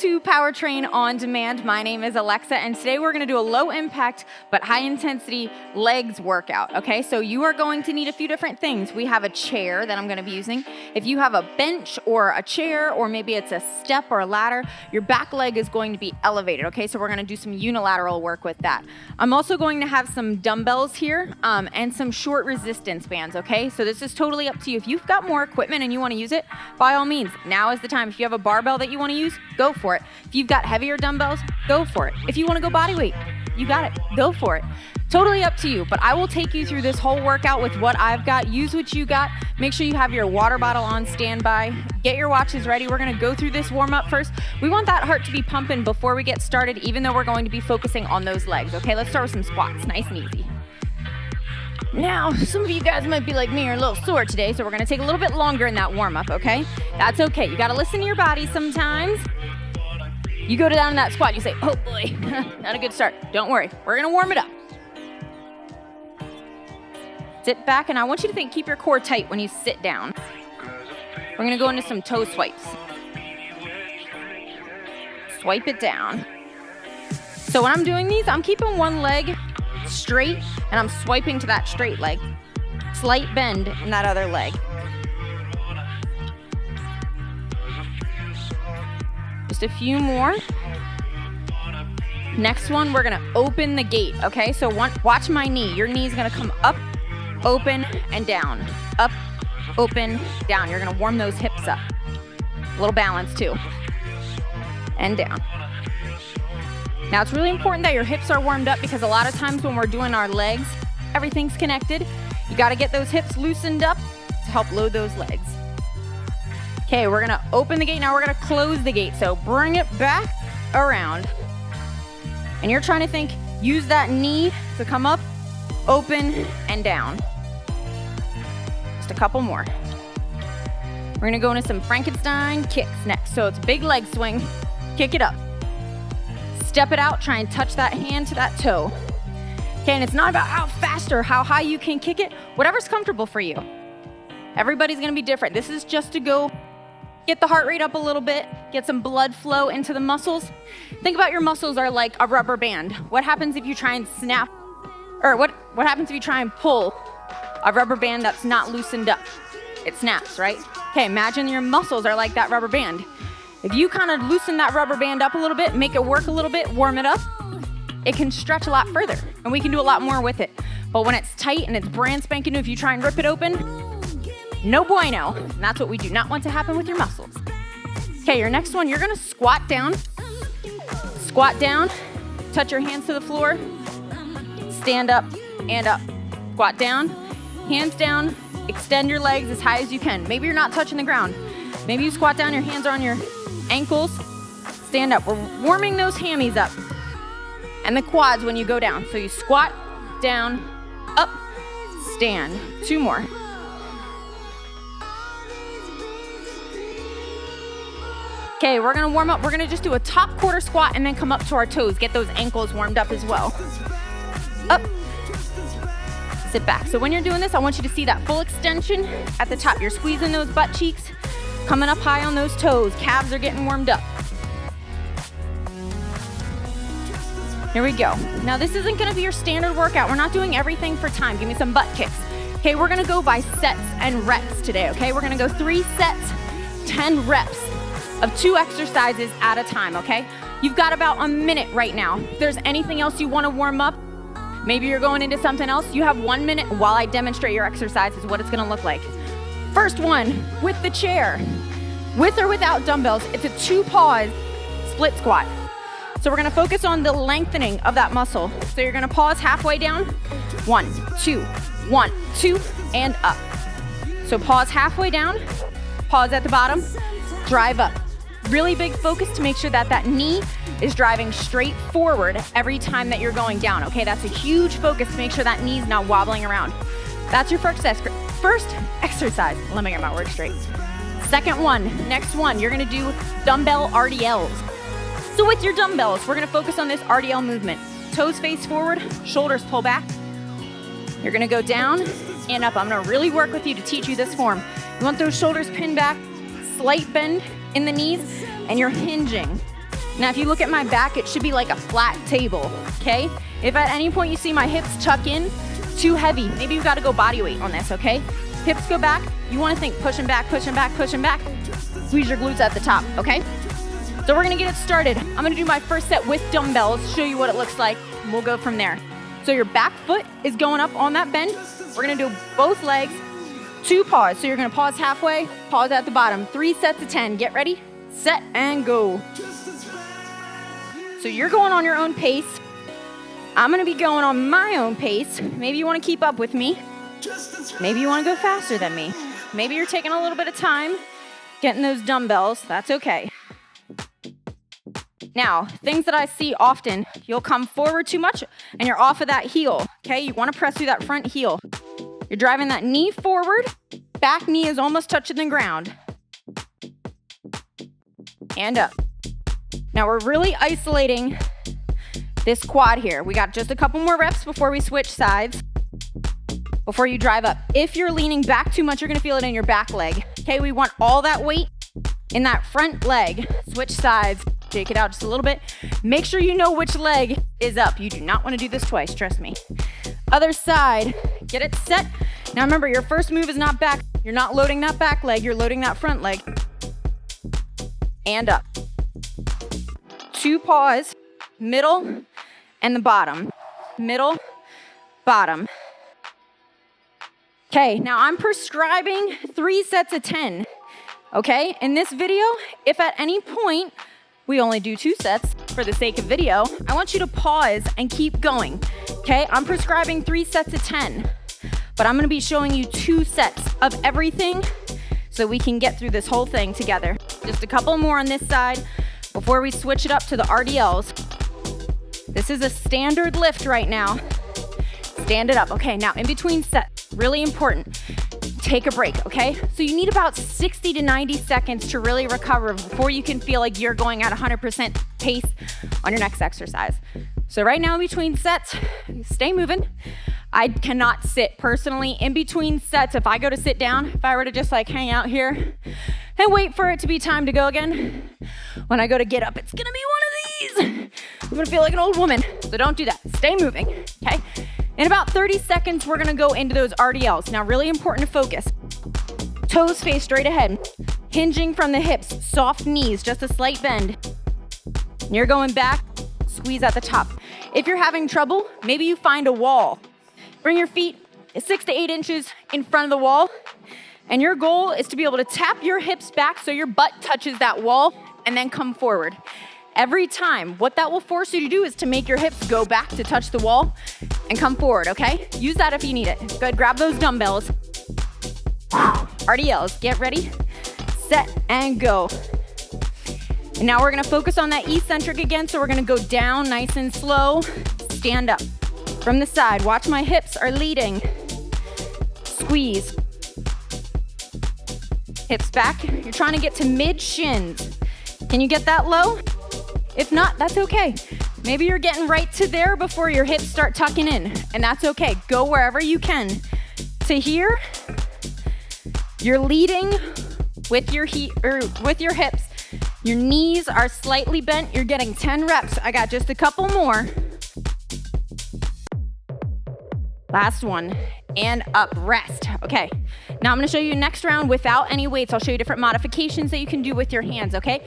to Powertrain On Demand. My name is Alexa, and today we're gonna do a low impact but high intensity legs workout, okay? So you are going to need a few different things. We have a chair that I'm gonna be using. If you have a bench or a chair, or maybe it's a step or a ladder, your back leg is going to be elevated, okay? So we're gonna do some unilateral work with that. I'm also going to have some dumbbells here and some short resistance bands, okay? So this is totally up to you. If you've got more equipment and you wanna use it, by all means, now is the time. If you have a barbell that you wanna use, go for it. If you've got heavier dumbbells, go for it. If you wanna go body weight, you got it, go for it. Totally up to you, but I will take you through this whole workout with what I've got. Use what you got. Make sure you have your water bottle on standby. Get your watches ready. We're gonna go through this warm up first. We want that heart to be pumping before we get started, even though we're going to be focusing on those legs, okay? Let's start with some squats, nice and easy. Now, some of you guys might be like me, or a little sore today, so we're gonna take a little bit longer in that warm up, okay? That's okay, you gotta listen to your body sometimes. You go down in that squat, you say, oh boy, not a good start. Don't worry, we're gonna warm it up. Sit back, and I want you to keep your core tight when you sit down. We're gonna go into some toe swipes. Swipe it down. So when I'm doing these, I'm keeping one leg straight, and I'm swiping to that straight leg. Slight bend in that other leg. Just a few more. Next one, we're gonna open the gate, okay? So watch my knee. Your knee's gonna come up, open, and down. Up, open, down. You're gonna warm those hips up. A little balance too. And down. Now it's really important that your hips are warmed up, because a lot of times when we're doing our legs, everything's connected. You gotta get those hips loosened up to help load those legs. Okay, we're gonna open the gate. Now we're gonna close the gate. So bring it back around. And you're trying to think, use that knee to come up, open, and down. Just a couple more. We're gonna go into some Frankenstein kicks next. So it's big leg swing, kick it up. Step it out, try and touch that hand to that toe. Okay, and it's not about how fast or how high you can kick it, whatever's comfortable for you. Everybody's gonna be different. This is just to go get the heart rate up a little bit, get some blood flow into the muscles. Think about your muscles are like a rubber band. What happens if you try and snap, or what happens if you try and pull a rubber band that's not loosened up? It snaps, right? Okay, imagine your muscles are like that rubber band. If you kind of loosen that rubber band up a little bit, make it work a little bit, warm it up, it can stretch a lot further, and we can do a lot more with it. But when it's tight and it's brand spanking new, if you try and rip it open, no bueno. And that's what we do not want to happen with your muscles. Okay, your next one, you're gonna squat down, touch your hands to the floor, stand up and up, squat down, hands down, extend your legs as high as you can. Maybe you're not touching the ground. Maybe you squat down, your hands are on your ankles, stand up. We're warming those hammies up and the quads when you go down. So you squat, down, up, stand. Two more. Okay, we're gonna warm up. We're gonna just do a top quarter squat and then come up to our toes. Get those ankles warmed up as well. Up, sit back. So when you're doing this, I want you to see that full extension at the top. You're squeezing those butt cheeks, coming up high on those toes. Calves are getting warmed up. Here we go. Now this isn't gonna be your standard workout. We're not doing everything for time. Give me some butt kicks. Okay, we're gonna go by sets and reps today, okay? We're gonna go 3 sets, 10 reps of 2 exercises at a time, okay? You've got about a minute right now. If there's anything else you wanna warm up, maybe you're going into something else, you have 1 minute while I demonstrate your exercises, what it's gonna look like. First one, with the chair. With or without dumbbells, it's a 2-pause split squat. So we're gonna focus on the lengthening of that muscle. So you're gonna pause halfway down. 1, 2, 1, 2, and up. So pause halfway down, pause at the bottom, drive up. Really big focus to make sure that that knee is driving straight forward every time that you're going down, okay? That's a huge focus to make sure that knee's not wobbling around. That's your first exercise. Let me get my words straight. Second one, next one, you're gonna do dumbbell RDL'S. So with your dumbbells, we're gonna focus on this RDL movement. Toes face forward, shoulders pull back. You're gonna go down and up. I'm gonna really work with you to teach you this form. You want those shoulders pinned back, slight bend in the knees, and you're hinging. Now, if you look at my back, it should be like a flat table, okay? If at any point you see my hips tuck in, too heavy, maybe you've got to go body weight on this, okay? Hips go back, you want to think pushing back, pushing back, pushing back. Squeeze your glutes at the top, okay? So we're gonna get it started. I'm gonna do my first set with dumbbells, show you what it looks like, and we'll go from there. So your back foot is going up on that bend. We're gonna do both legs, 2 pause. So you're gonna pause halfway, pause at the bottom. 3 sets of 10, get ready, set and go. So you're going on your own pace. I'm gonna be going on my own pace. Maybe you wanna keep up with me. Maybe you wanna go faster than me. Maybe you're taking a little bit of time getting those dumbbells, that's okay. Now, things that I see often, you'll come forward too much and you're off of that heel, okay? You wanna press through that front heel. You're driving that knee forward, back knee is almost touching the ground. And up. Now we're really isolating this quad here. We got just a couple more reps before we switch sides, before you drive up. If you're leaning back too much, you're gonna feel it in your back leg. Okay, we want all that weight in that front leg. Switch sides, shake it out just a little bit. Make sure you know which leg is up. You do not wanna do this twice, trust me. Other side, get it set. Now remember, your first move is not back. You're not loading that back leg, you're loading that front leg. And up. 2 pause, middle and the bottom. Middle, bottom. Okay, now I'm prescribing 3 sets of 10, okay? In this video, if at any point we only do 2 sets for the sake of video, I want you to pause and keep going, okay? I'm prescribing 3 sets of 10, but I'm gonna be showing you 2 sets of everything so we can get through this whole thing together. Just a couple more on this side before we switch it up to the RDL'S. This is a standard lift right now. Stand it up. Okay, now in between sets, really important, take a break, okay? So you need about 60 to 90 seconds to really recover before you can feel like you're going at 100% pace on your next exercise. So right now in between sets, stay moving. I cannot sit personally in between sets. If I go to sit down, if I were to just like hang out here and wait for it to be time to go again, when I go to get up, it's gonna be one of these. I'm gonna feel like an old woman, so don't do that. Stay moving, okay? In about 30 seconds, we're gonna go into those RDLs. Now, really important to focus. Toes face straight ahead, hinging from the hips, soft knees, just a slight bend. And you're going back, squeeze at the top. If you're having trouble, maybe you find a wall. Bring your feet 6 to 8 inches in front of the wall, and your goal is to be able to tap your hips back so your butt touches that wall and then come forward. Every time, what that will force you to do is to make your hips go back to touch the wall and come forward, okay? Use that if you need it. Go ahead, grab those dumbbells. RDL'S, get ready, set, and go. And now we're gonna focus on that eccentric again, so we're gonna go down nice and slow, stand up. From the side, watch my hips are leading. Squeeze. Hips back, you're trying to get to mid-shins. Can you get that low? If not, that's okay. Maybe you're getting right to there before your hips start tucking in, and that's okay. Go wherever you can. To here, you're leading with your hips. Your knees are slightly bent. You're getting 10 reps. I got just a couple more. Last one, and up, rest. Okay, now I'm gonna show you next round without any weights. I'll show you different modifications that you can do with your hands, okay?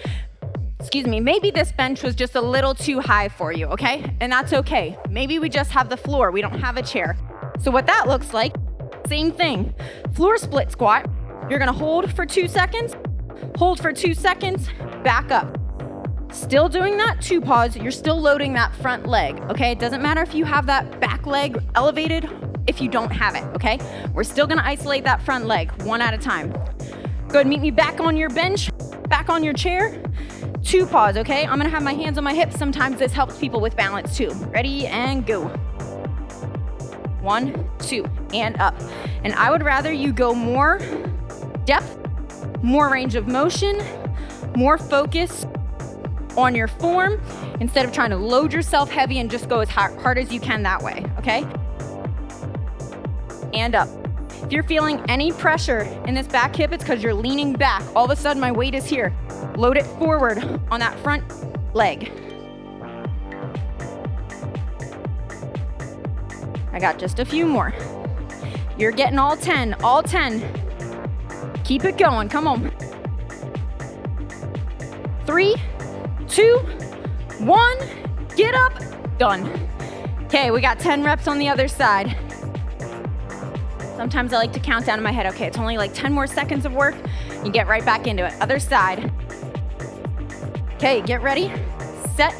Excuse me, maybe this bench was just a little too high for you, okay? And that's okay. Maybe we just have the floor, we don't have a chair. So what that looks like, same thing. Floor split squat. You're gonna hold for 2 seconds, hold for 2 seconds, back up. Still doing that, 2 pause, you're still loading that front leg, okay? It doesn't matter if you have that back leg elevated, if you don't have it, okay? We're still gonna isolate that front leg, 1 at a time. Go ahead and meet me back on your bench, back on your chair. 2 pause, okay? I'm gonna have my hands on my hips. Sometimes this helps people with balance too. Ready and go. 1, 2, and up. And I would rather you go more depth, more range of motion, more focus on your form instead of trying to load yourself heavy and just go as hard as you can that way, okay? And up. If you're feeling any pressure in this back hip, it's because you're leaning back. All of a sudden, my weight is here. Load it forward on that front leg. I got just a few more. You're getting all 10, all 10. Keep it going, come on. 3, 2, 1, get up, done. Okay, we got 10 reps on the other side. Sometimes I like to count down in my head, okay, it's only like 10 more seconds of work. You get right back into it. Other side. Okay, get ready, set,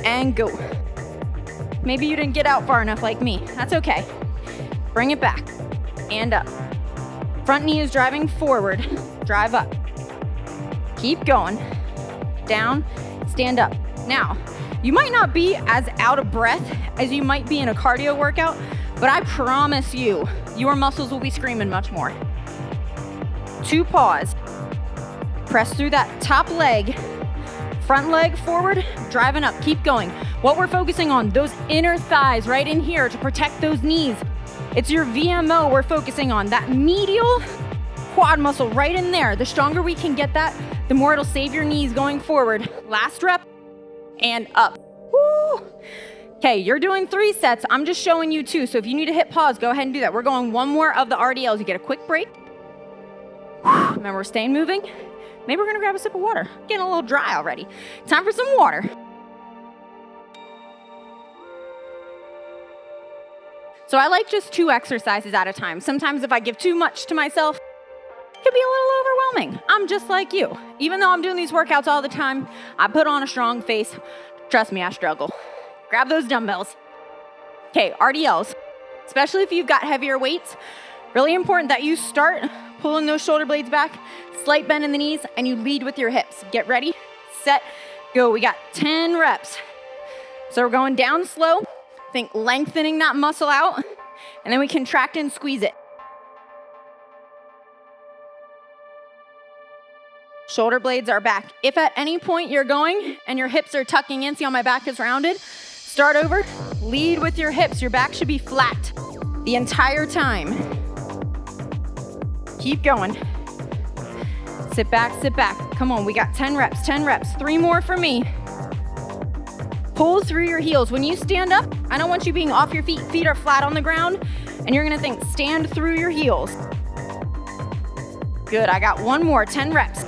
and go. Maybe you didn't get out far enough like me. That's okay. Bring it back and up. Front knee is driving forward. Drive up. Keep going. Down, stand up. Now, you might not be as out of breath as you might be in a cardio workout, but I promise you, your muscles will be screaming much more. 2 pause. Press through that top leg. Front leg forward, driving up, keep going. What we're focusing on, those inner thighs right in here to protect those knees. It's your VMO we're focusing on, that medial quad muscle right in there. The stronger we can get that, the more it'll save your knees going forward. Last rep, and up. Woo! Okay, you're doing 3 sets. I'm just showing you 2, so if you need to hit pause, go ahead and do that. We're going 1 more of the RDLs. You get a quick break. Remember, we're staying moving. Maybe we're gonna grab a sip of water. Getting a little dry already. Time for some water. So I like just 2 exercises at a time. Sometimes if I give too much to myself, it can be a little overwhelming. I'm just like you. Even though I'm doing these workouts all the time, I put on a strong face. Trust me, I struggle. Grab those dumbbells. Okay, RDLs, especially if you've got heavier weights, really important that you start pulling those shoulder blades back, slight bend in the knees, and you lead with your hips. Get ready, set, go. We got 10 reps. So we're going down slow. Think lengthening that muscle out, and then we contract and squeeze it. Shoulder blades are back. If at any point you're going and your hips are tucking in, see how my back is rounded? Start over, lead with your hips. Your back should be flat the entire time. Keep going. Sit back, sit back. Come on, we got 10 reps, 10 reps. 3 more for me. Pull through your heels. When you stand up, I don't want you being off your feet. Feet are flat on the ground, and you're gonna think, stand through your heels. Good, I got 1 more, 10 reps.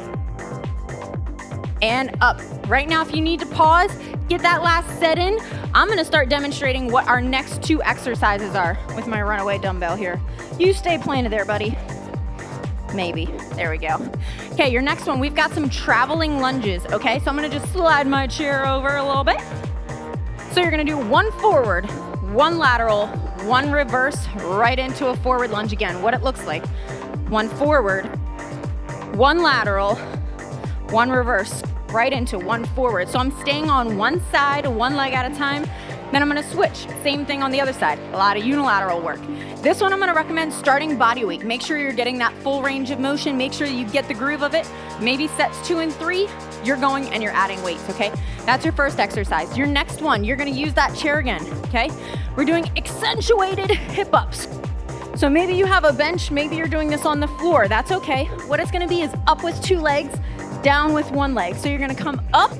And up. Right now, if you need to pause, get that last set in. I'm gonna start demonstrating what our next 2 exercises are with my runaway dumbbell here. You stay planted there, buddy. Maybe, there we go. Okay, your next one, we've got some traveling lunges, okay? So I'm gonna just slide my chair over a little bit. So you're gonna do 1 forward, 1 lateral, 1 reverse, right into a forward lunge again. What it looks like. 1 forward, 1 lateral, 1 reverse, right into 1 forward. So I'm staying on one side, 1 leg at a time. Then I'm gonna switch. Same thing on the other side. A lot of unilateral work. This one I'm gonna recommend starting body weight. Make sure you're getting that full range of motion. Make sure you get the groove of it. Maybe sets 2 and 3, you're going and you're adding weights, okay? That's your first exercise. Your next one, you're gonna use that chair again, okay? We're doing accentuated hip ups. So maybe you have a bench, maybe you're doing this on the floor. That's okay. What it's gonna be is up with 2 legs, down with 1 leg. So you're gonna come up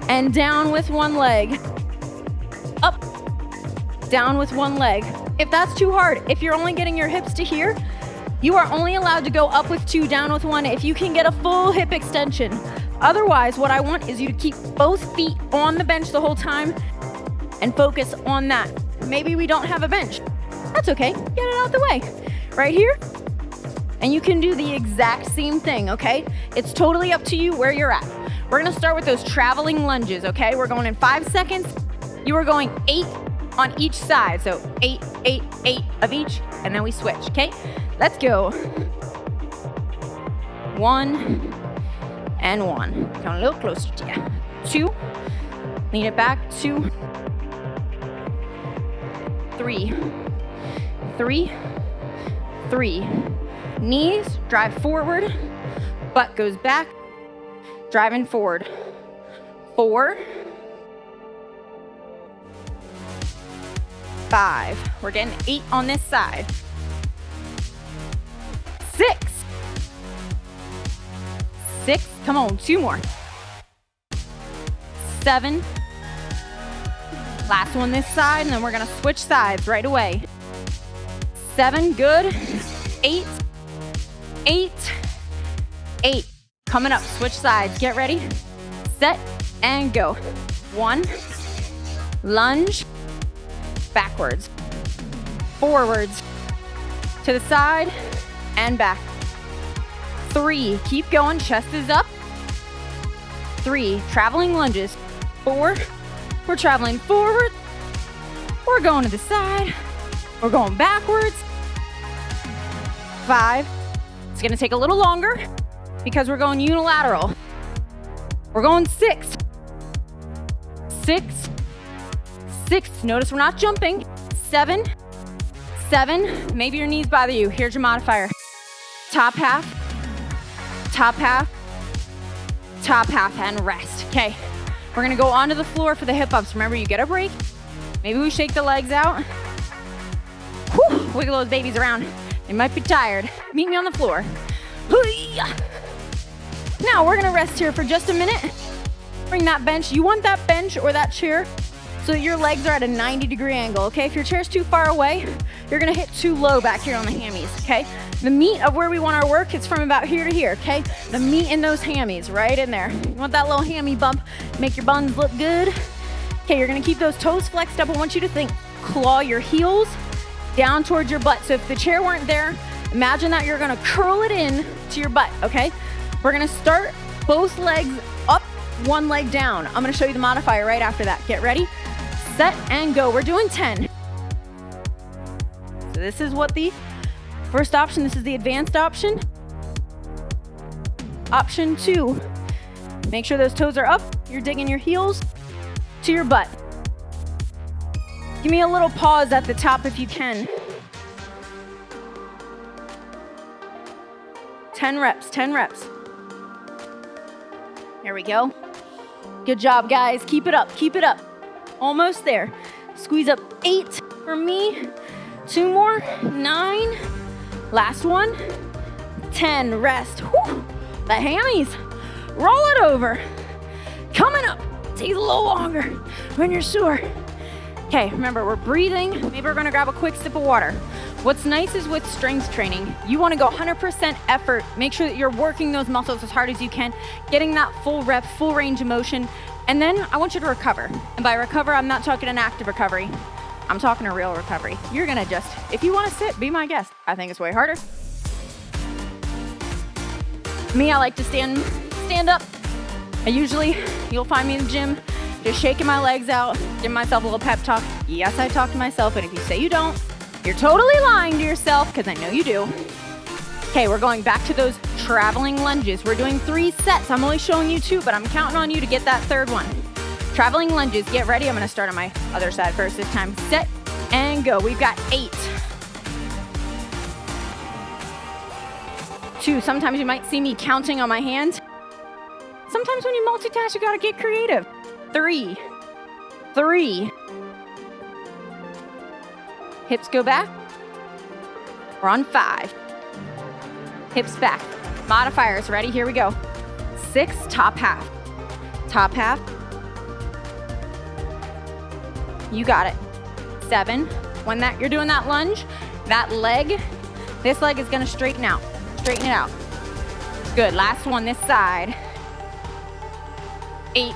and down with 1 leg. Up, down with 1 leg. If that's too hard, if you're only getting your hips to here, you are only allowed to go up with 2, down with 1 if you can get a full hip extension. Otherwise, what I want is you to keep both feet on the bench the whole time and focus on that. Maybe we don't have a bench. That's okay, get it out the way. Right here, and you can do the exact same thing, okay? It's totally up to you where you're at. We're gonna start with those traveling lunges, okay? We're going in 5 seconds. You are going 8 on each side. So 8, 8, 8 of each, and then we switch, okay? Let's go. 1 and 1. Come a little closer to you. 2, lean it back, 2, 3, 3, 3. Knees drive forward, butt goes back, driving forward. 4, 5. We're getting 8 on this side. 6. 6. Come on, 2 more. 7. Last one this side, and then we're gonna switch sides right away. 7, good. 8, 8, 8. Coming up, switch sides, get ready. Set and go. 1, lunge, backwards, forwards, to the side and back. 3, keep going, chest is up. 3, traveling lunges. 4, we're traveling forward. We're going to the side. We're going backwards. 5, it's gonna take a little longer because we're going unilateral. We're going 6. 6, 6, notice we're not jumping. 7, 7, maybe your knees bother you. Here's your modifier. Top half, top half, top half, and rest. Okay, we're gonna go onto the floor for the hip ups. Remember, you get a break. Maybe we shake the legs out. Whew, wiggle those babies around. They might be tired. Meet me on the floor. Now we're gonna rest here for just a minute. Bring that bench. You want that bench or that chair so that your legs are at a 90-degree angle, okay? If your chair's too far away, you're gonna hit too low back here on the hammies, okay? The meat of where we want our work is from about here to here, okay? The meat in those hammies, right in there. You want that little hammy bump, make your buns look good. Okay, you're gonna keep those toes flexed up. I want you to think, claw your heels down towards your butt. So if the chair weren't there, imagine that you're gonna curl it in to your butt, okay? We're gonna start both legs up, one leg down. I'm gonna show you the modifier right after that. Get ready, set, and go. We're doing 10. So this is what the first option, this is the advanced option. Option 2, make sure those toes are up. You're digging your heels to your butt. Give me a little pause at the top if you can. 10 reps, 10 reps. There we go. Good job, guys. Keep it up, keep it up. Almost there. Squeeze up 8 for me. 2 more, 9. Last one, 10, rest. Whew. The hammies, roll it over. Coming up, takes a little longer when you're sore. Okay, remember, we're breathing. Maybe we're gonna grab a quick sip of water. What's nice is with strength training, you wanna go 100% effort. Make sure that you're working those muscles as hard as you can, getting that full rep, full range of motion, and then I want you to recover. And by recover, I'm not talking an active recovery. I'm talking a real recovery. You're gonna just, if you wanna sit, be my guest. I think it's way harder. Me, I like to stand up. You'll find me in the gym, just shaking my legs out, giving myself a little pep talk. Yes, I talk to myself, and if you say you don't, you're totally lying to yourself, because I know you do. Okay, we're going back to those traveling lunges. We're doing 3 sets. I'm only showing you 2, but I'm counting on you to get that third one. Traveling lunges, get ready. I'm gonna start on my other side first this time. Set and go. We've got 8. 2, sometimes you might see me counting on my hand. Sometimes when you multitask, you gotta get creative. 3, 3. Hips go back. We're on 5. Hips back. Modifiers, ready? Here we go. 6, top half. Top half. You got it. 7, when you're doing that lunge, that leg, this leg is gonna straighten out. Straighten it out. Good, last one this side. 8,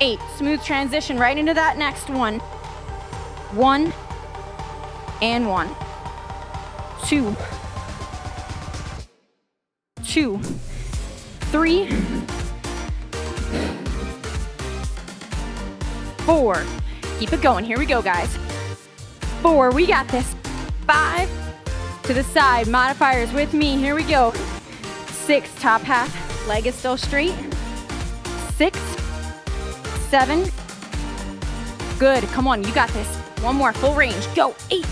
8, smooth transition right into that next one. 1 and 1. 2, 2, 3, 4. Keep it going. Here we go, guys. 4, we got this. 5, to the side. Modifiers with me. Here we go. 6, top half. Leg is still straight. 6, 7. Good. Come on, you got this. One more, full range. Go. 8,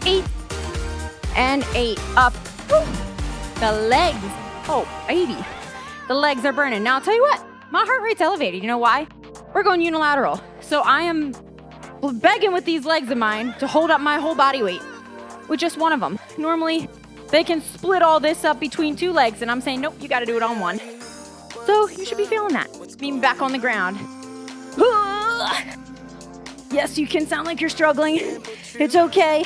8, and 8. Up. Woo. The legs. Oh, baby. The legs are burning. Now, I'll tell you what. My heart rate's elevated. You know why? We're going unilateral. So I am begging with these legs of mine to hold up my whole body weight with just one of them. Normally, they can split all this up between 2 legs, and I'm saying, nope, you gotta do it on one. So you should be feeling that. me back on the ground. Yes, you can sound like you're struggling. It's okay.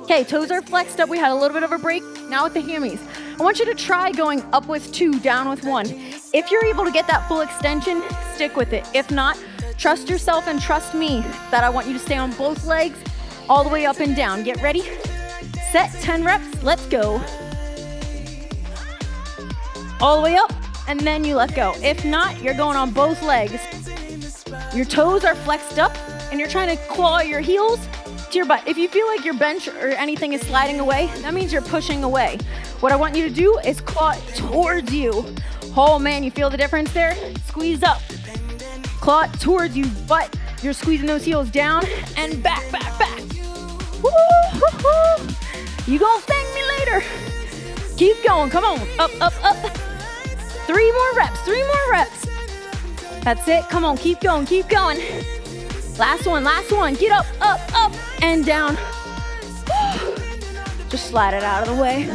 Okay, toes are flexed up. We had a little bit of a break. Now with the hammies. I want you to try going up with 2, down with 1. If you're able to get that full extension, stick with it. If not, trust yourself and trust me that I want you to stay on both legs all the way up and down. Get ready. Set 10 reps. Let's go. All the way up, and then you let go. If not, you're going on both legs. Your toes are flexed up, and you're trying to claw your heels to your butt. If you feel like your bench or anything is sliding away, that means you're pushing away. What I want you to do is claw it towards you. Oh man, you feel the difference there? Squeeze up. Claw it towards you, but you're squeezing those heels down and back, back, back. Woo-hoo-hoo. You gonna thank me later. Keep going, come on, up, up, up. 3 more reps, 3 more reps. That's it, come on, keep going, keep going. Last one, get up, up, up, and down. Just slide it out of the way.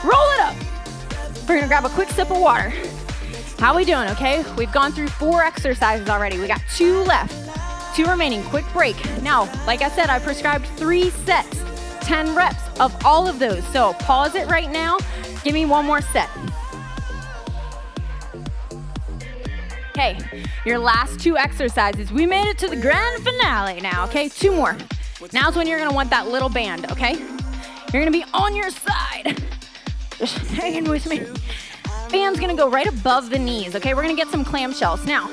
Roll it up. We're gonna grab a quick sip of water. How we doing, okay? We've gone through 4 exercises already. We got 2 left, 2 remaining, quick break. Now, like I said, I prescribed 3 sets, 10 reps of all of those. So pause it right now. Give me 1 more set. Okay, your last 2 exercises. We made it to the grand finale now, okay? 2 more. Now's when you're gonna want that little band, okay? You're gonna be on your side. Just hanging with me. Band's gonna go right above the knees, okay? We're gonna get some clamshells. Now,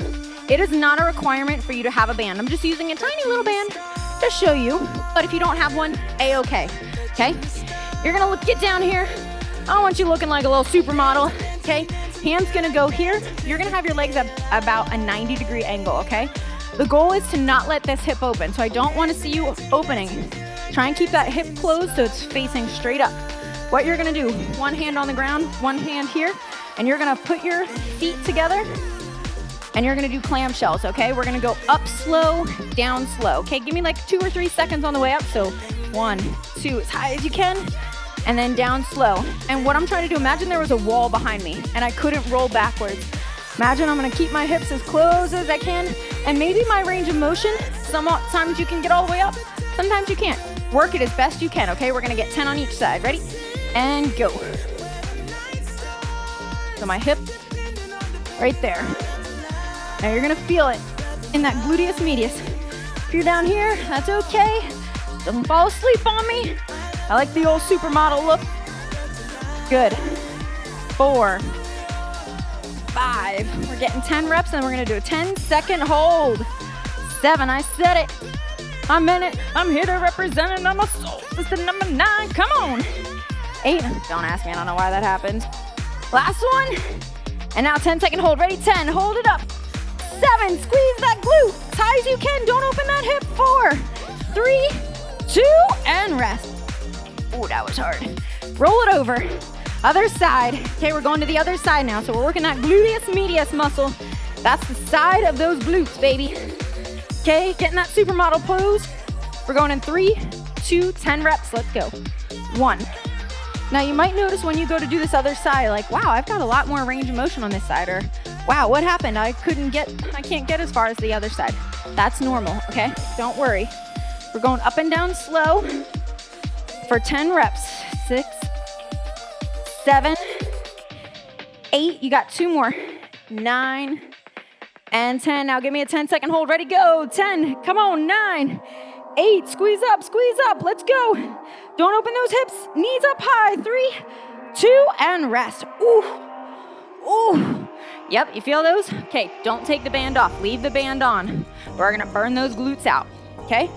it is not a requirement for you to have a band. I'm just using a tiny little band to show you, but if you don't have one, A-okay, okay? You're gonna get down here. I don't want you looking like a little supermodel, okay? Hands gonna go here. You're gonna have your legs at about a 90-degree angle, okay? The goal is to not let this hip open, so I don't wanna see you opening. Try and keep that hip closed so it's facing straight up. What you're gonna do, 1 hand on the ground, 1 hand here, and you're gonna put your feet together, and you're gonna do clamshells, okay? We're gonna go up slow, down slow, okay? Give me like 2 or 3 seconds on the way up, so 1, 2, as high as you can, and then down slow. And what I'm trying to do, imagine there was a wall behind me, and I couldn't roll backwards. Imagine I'm gonna keep my hips as close as I can, and maybe my range of motion, sometimes you can get all the way up, sometimes you can't. Work it as best you can, okay? We're gonna get 10 on each side. Ready? And go. So my hip, right there. Now you're gonna feel it in that gluteus medius. If you're down here, that's okay. Don't fall asleep on me. I like the old supermodel look. Good. 4, 5. We're getting 10 reps, and we're gonna do a 10-second hold. 7, I said it. I'm in it. I'm here to represent it. I'm a soul sister number 9. Come on. 8. Don't ask me. I don't know why that happened. Last one. And now 10-second hold. Ready? 10. Hold it up. 7. Squeeze that glute as high as you can. Don't open that hip. 4, 3, 2, and rest. Ooh, that was hard. Roll it over. Other side. Okay, we're going to the other side now. So we're working that gluteus medius muscle. That's the side of those glutes, baby. Okay, getting that supermodel pose. We're going in 3, 2, 10 reps. Let's go. 1. Now you might notice when you go to do this other side, like, wow, I've got a lot more range of motion on this side, or wow, what happened? I can't get as far as the other side. That's normal, okay? Don't worry. We're going up and down slow for 10 reps. 6, 7, 8. You got 2 more. 9, and 10. Now give me a 10-second hold. Ready, go. 10. Come on. 9, 8. Squeeze up. Squeeze up. Let's go. Don't open those hips. Knees up high. 3, 2, and rest. Ooh. Ooh. Yep, you feel those? Okay, don't take the band off. Leave the band on. We're going to burn those glutes out, okay?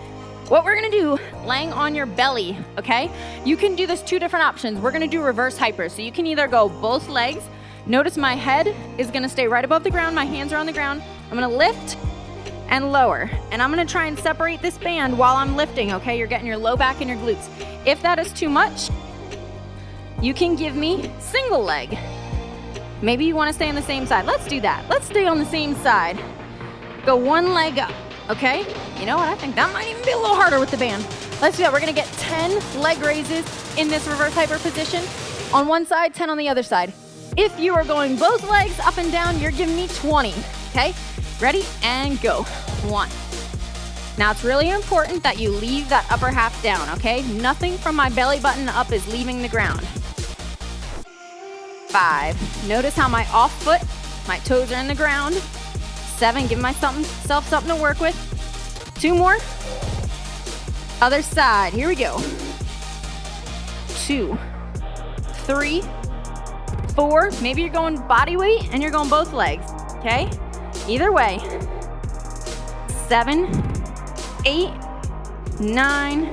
What we're going to do, laying on your belly, okay? You can do this 2 different options. We're going to do reverse hyper. So you can either go both legs. Notice my head is gonna stay right above the ground. My hands are on the ground. I'm gonna lift and lower. And I'm gonna try and separate this band while I'm lifting, okay? You're getting your low back and your glutes. If that is too much, you can give me single leg. Maybe you wanna stay on the same side. Let's do that. Let's stay on the same side. Go 1 leg up, okay? You know what? I think that might even be a little harder with the band. Let's do that. We're gonna get 10 leg raises in this reverse hyper position. On one side, 10 on the other side. If you are going both legs up and down, you're giving me 20. okay? Ready, and go. 1. Now it's really important that you leave that upper half down, okay? Nothing from my belly button up is leaving the ground. 5. Notice how my off foot, my toes are in the ground. 7, give myself something to work with. 2 more. Other side, here we go. 2, 3, 4. Maybe you're going body weight and you're going both legs, okay? Either way. 7, 8, 9,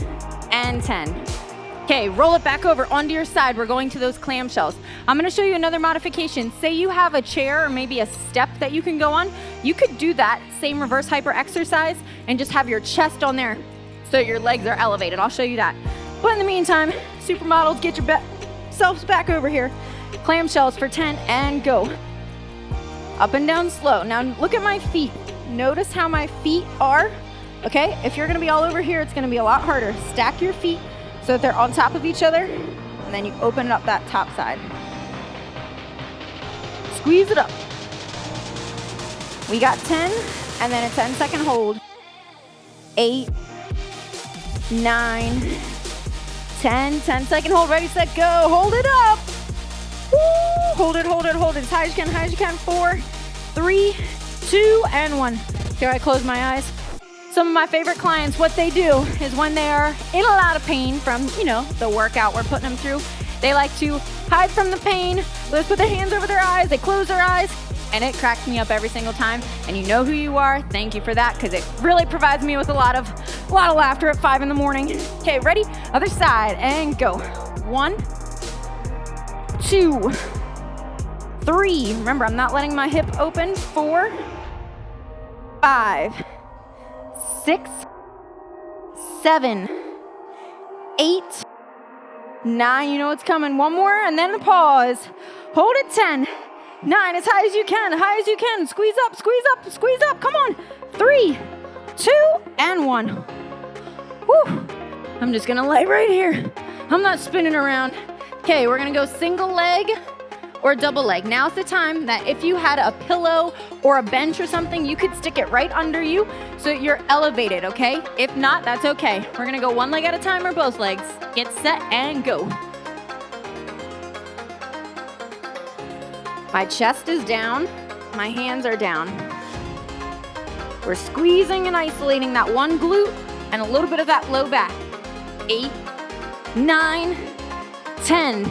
and 10. Okay, roll it back over onto your side. We're going to those clamshells. I'm gonna show you another modification. Say you have a chair or maybe a step that you can go on. You could do that same reverse hyper exercise and just have your chest on there so your legs are elevated. I'll show you that. But in the meantime, supermodels, get yourselves back over here. Clamshells for 10 and go. Up and down slow. Now look at my feet. Notice how my feet are. Okay, if you're gonna be all over here, it's gonna be a lot harder. Stack your feet so that they're on top of each other, and then you open it up that top side. Squeeze it up. We got 10, and then a 10-second hold. 8, 9, 10, 10-second hold, ready, set, go. Hold it up. Woo! Hold it, hold it, hold it as high as you can, high as you can. 4, 3, 2, and 1. Here I close my eyes. Some of my favorite clients, what they do is when they are in a lot of pain from, the workout we're putting them through, they like to hide from the pain. They put their hands over their eyes, they close their eyes, and it cracks me up every single time. And you know who you are. Thank you for that, because it really provides me with a lot of laughter at 5 in the morning. Okay, ready? Other side, and go. 1, 2, 3. Remember, I'm not letting my hip open. 4, 5, 6, 7, 8, 9. You know what's coming. 1 more, and then a pause. Hold it. 10, 9, as high as you can, high as you can. Squeeze up, squeeze up, squeeze up. Come on. 3, 2, and 1. Whew. I'm just gonna lay right here. I'm not spinning around. Okay, we're gonna go single leg or double leg. Now's the time that if you had a pillow or a bench or something, you could stick it right under you so that you're elevated, okay? If not, that's okay. We're gonna go 1 leg at a time or both legs. Get set and go. My chest is down, my hands are down. We're squeezing and isolating that one glute and a little bit of that low back. 8, 9, 10.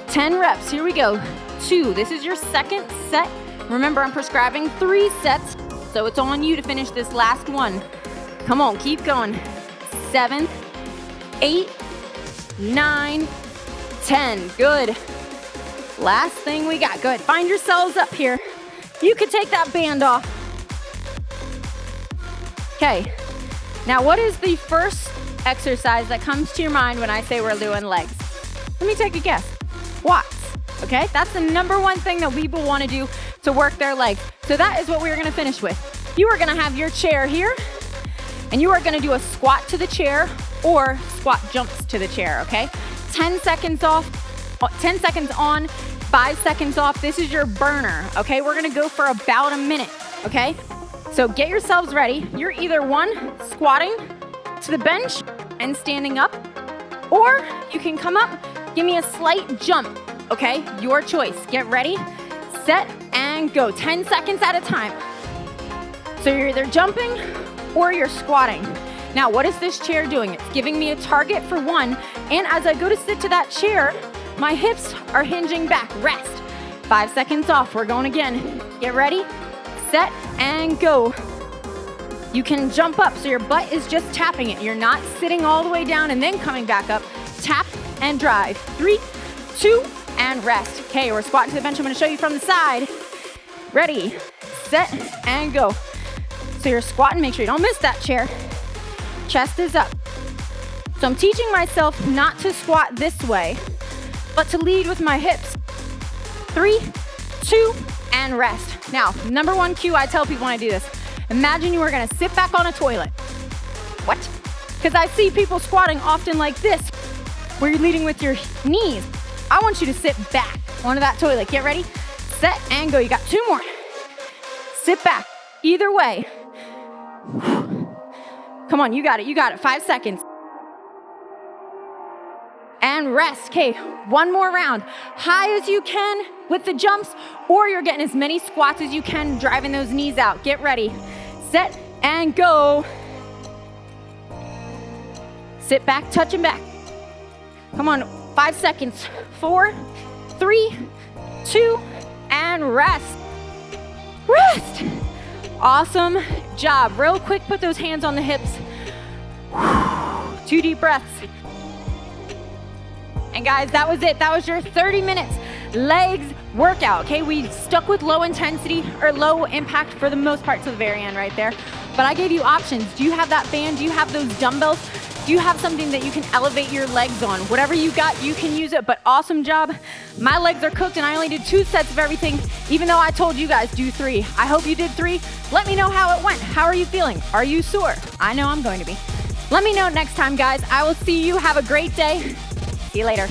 10 reps, here we go. 2, this is your second set. Remember, I'm prescribing 3 sets, so it's on you to finish this last one. Come on, keep going. 7, 8, 9, 10, good. Last thing we got, good. Find yourselves up here. You could take that band off. Okay, now what is the first exercise that comes to your mind when I say we're doing legs? Let me take a guess. Squats, okay? That's the #1 thing that people want to do to work their legs. So that is what we're gonna finish with. You are gonna have your chair here, and you are gonna do a squat to the chair or squat jumps to the chair, okay? 10 seconds off, 10 seconds on, 5 seconds off. This is your burner, okay? We're gonna go for about a minute, okay? So get yourselves ready. You're either squatting to the bench and standing up, or you can come up, give me a slight jump, okay? Your choice. Get ready, set, and go. 10 seconds at a time. So you're either jumping or you're squatting. Now, what is this chair doing? It's giving me a target for 1, and as I go to sit to that chair, my hips are hinging back. Rest. 5 seconds off. We're going again. Get ready, set, and go. You can jump up so your butt is just tapping it. You're not sitting all the way down and then coming back up. Tap and drive. 3, 2, and rest. Okay, we're squatting to the bench. I'm gonna show you from the side. Ready, set, and go. So you're squatting, make sure you don't miss that chair. Chest is up. So I'm teaching myself not to squat this way, but to lead with my hips. 3, 2, and rest. Now, #1 cue I tell people when I do this, imagine you are gonna sit back on a toilet. What? Because I see people squatting often like this, where you're leading with your knees. I want you to sit back onto that toilet. Get ready, set, and go. You got 2 more. sit back. Either way. Come on, you got it. 5 seconds. And rest. Okay, one more round. High as you can with the jumps, or you're getting as many squats as you can, driving those knees out. Get ready. Set and go. Sit back, touching back. Come on, 5 seconds. 4, 3, 2, and rest. Rest. Awesome job. Real quick, put those hands on the hips. 2 deep breaths. And guys, that was it. That was your 30 minutes legs workout, okay? We stuck with low intensity or low impact for the most part to the very end right there. But I gave you options. Do you have that band? Do you have those dumbbells? Do you have something that you can elevate your legs on? Whatever you got, you can use it, but awesome job. My legs are cooked and I only did 2 sets of everything, even though I told you guys do 3. I hope you did 3. Let me know how it went. How are you feeling? Are you sore? I know I'm going to be. Let me know next time, guys. I will see you. Have a great day. See you later.